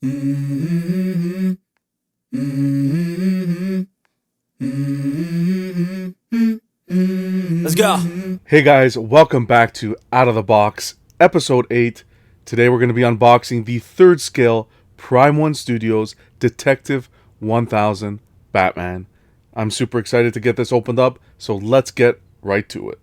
Let's go. Hey guys, welcome back to Out of the Box, Episode 8. Today we're going to be unboxing the third scale Prime 1 Studios Detective 1000 Batman. I'm super excited to get this opened up, so let's get right to it.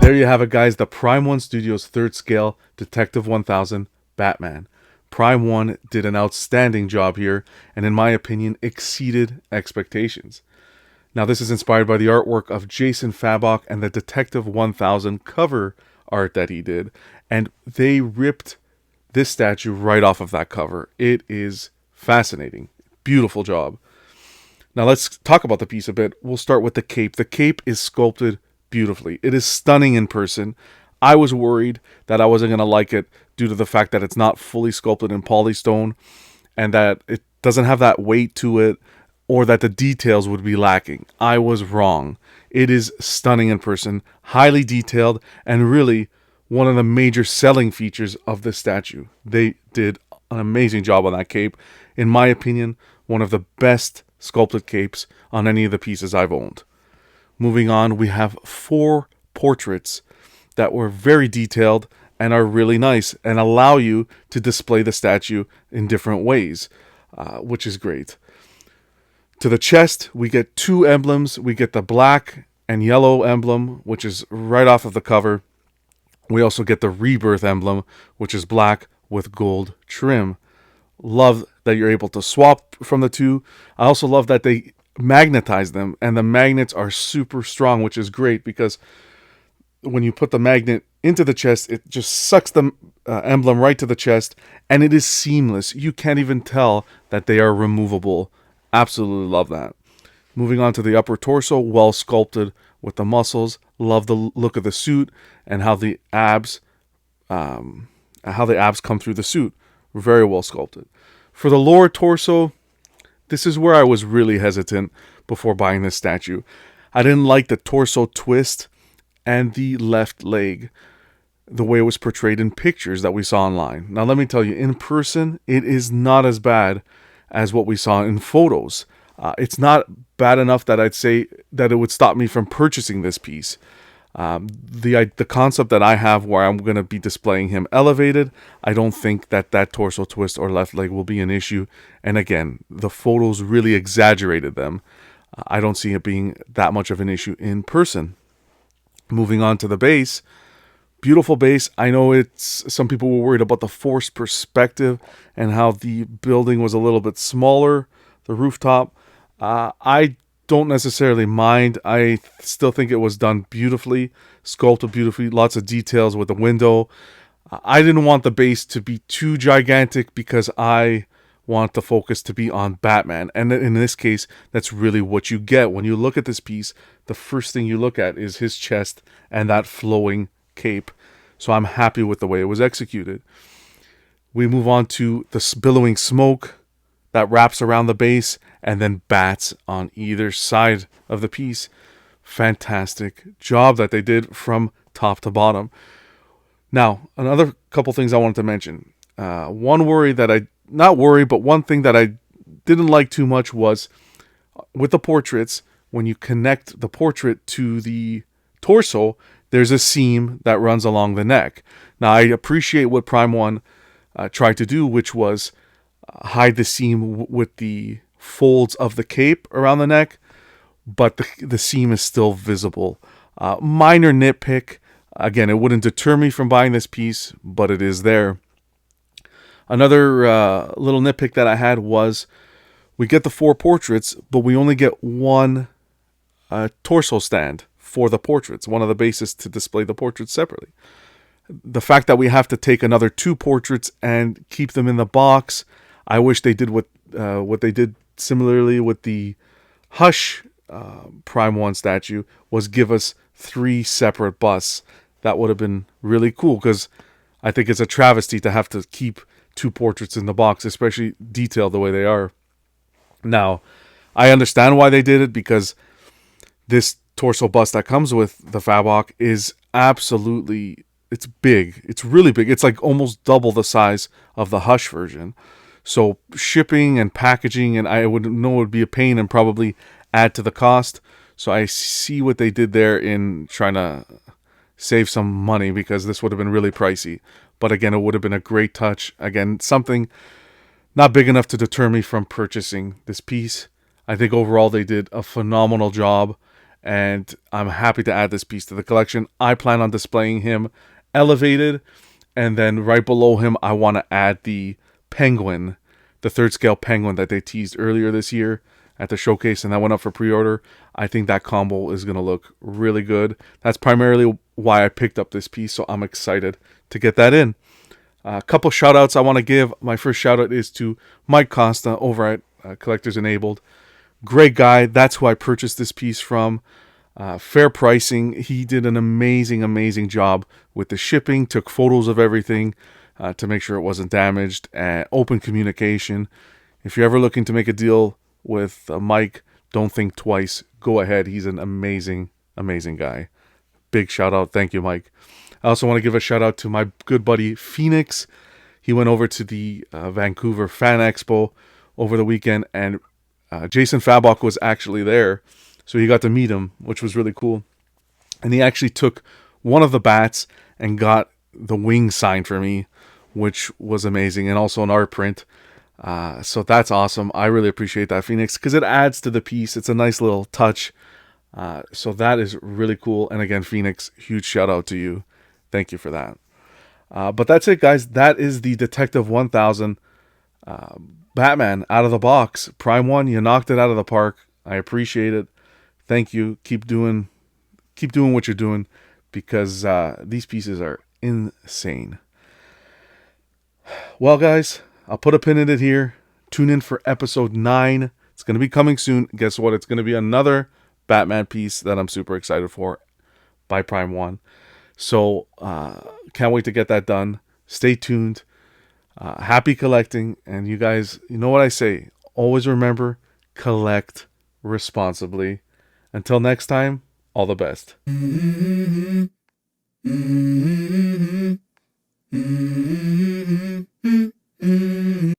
there you have it, guys. The Prime 1 Studios 3rd Scale Detective 1000 Batman. Prime 1 did an outstanding job here, and in my opinion, exceeded expectations. Now, this is inspired by the artwork of Jason Fabok and the Detective 1000 cover art that he did, and they ripped this statue right off of that cover. It is fascinating. Beautiful job. Now, let's talk about the piece a bit. We'll start with the cape. The cape is sculpted beautifully. It is stunning in person. I was worried that I wasn't going to like it due to the fact that it's not fully sculpted in polystone and that it doesn't have that weight to it, or that the details would be lacking. I was wrong. It is stunning in person, highly detailed, and really one of the major selling features of this statue. They did an amazing job on that cape. In my opinion, one of the best sculpted capes on any of the pieces I've owned. Moving on, we have 4 portraits that were very detailed and are really nice and allow you to display the statue in different ways, which is great. To the chest, we get 2 emblems. We get the black and yellow emblem, which is right off of the cover. We also get the rebirth emblem, which is black with gold trim. Love that you're able to swap from the two. I also love that they magnetize them, and the magnets are super strong, which is great because when you put the magnet into the chest, it just sucks the emblem right to the chest, and it is seamless. You can't even tell that they are removable. Absolutely love that. Moving on to the upper torso, well sculpted with the muscles. Love the look of the suit and how the abs come through the suit. Very well sculpted. For the lower torso, this is where I was really hesitant before buying this statue. I didn't like the torso twist and the left leg, the way it was portrayed in pictures that we saw online. Now, let me tell you, in person, it is not as bad as what we saw in photos. It's not bad enough that I'd say that it would stop me from purchasing this piece. The concept that I have where I'm going to be displaying him elevated, I don't think that torso twist or left leg will be an issue. And again, the photos really exaggerated them. I don't see it being that much of an issue in person. Moving on to the base. Beautiful base. I know some people were worried about the forced perspective and how the building was a little bit smaller, the rooftop. I don't necessarily mind. I still think it was done beautifully, sculpted beautifully, lots of details with the window. I didn't want the base to be too gigantic because I want the focus to be on Batman. And in this case, that's really what you get. When you look at this piece, the first thing you look at is his chest and that flowing cape. So I'm happy with the way it was executed. We move on to the billowing smoke that wraps around the base and then bats on either side of the piece. Fantastic job that they did from top to bottom. Now, another couple things I wanted to mention. One thing that I didn't like too much was with the portraits, when you connect the portrait to the torso, there's a seam that runs along the neck. Now, I appreciate what Prime 1 tried to do, which was hide the seam with the folds of the cape around the neck, but the seam is still visible. Minor nitpick. Again, it wouldn't deter me from buying this piece, but it is there. Another little nitpick that I had was we get the 4 portraits, but we only get one torso stand for the portraits, one of the bases to display the portraits separately. The fact that we have to take another 2 portraits and keep them in the box, I wish they did what they did similarly with the Hush Prime 1 statue, was give us 3 separate busts. That would have been really cool, because I think it's a travesty to have to keep 2 portraits in the box, especially detailed the way they are. Now, I understand why they did it, because this torso bust that comes with the Fabok is absolutely, it's big. It's really big. It's like almost double the size of the Hush version. So shipping and packaging, and I would know it would be a pain and probably add to the cost. So I see what they did there in trying to save some money, because this would have been really pricey. But again, it would have been a great touch. Again, something not big enough to deter me from purchasing this piece. I think overall they did a phenomenal job. and I'm happy to add this piece to the collection. I plan on displaying him elevated, and then right below him, I want to add the penguin, the third scale penguin that they teased earlier this year at the showcase, and that went up for pre-order. I think that combo is going to look really good. That's primarily why I picked up this piece, so I'm excited to get that in. A couple shout outs I want to give. My first shout out is to Mike Costa over at Collectors Enabled. Great guy. That's who I purchased this piece from. Fair pricing. He did an amazing job with the shipping, took photos of everything to make sure it wasn't damaged, and open communication. If you're ever looking to make a deal with Mike, don't think twice. Go ahead. He's an amazing guy. Big shout out. Thank you, Mike. I also want to give a shout out to my good buddy Phoenix. He went over to the Vancouver Fan Expo over the weekend, and Jason Fabok was actually there. So he got to meet him, which was really cool. And he actually took one of the bats and got the wing signed for me, which was amazing, and also an art print. So that's awesome. I really appreciate that, Phoenix, because it adds to the piece. It's a nice little touch. So that is really cool. And again, Phoenix, huge shout out to you. Thank you for that. But that's it, guys. That is the Detective 1000 Batman out of the box. Prime 1, you knocked it out of the park. I appreciate it. Thank you. Keep doing what you're doing, because these pieces are insane. Well, guys, I'll put a pin in it here. Tune in for episode 9. It's going to be coming soon. Guess what? It's going to be another Batman piece that I'm super excited for by Prime 1. So, can't wait to get that done. Stay tuned. Happy collecting. And you guys, you know what I say. Always remember, collect responsibly. Until next time, all the best.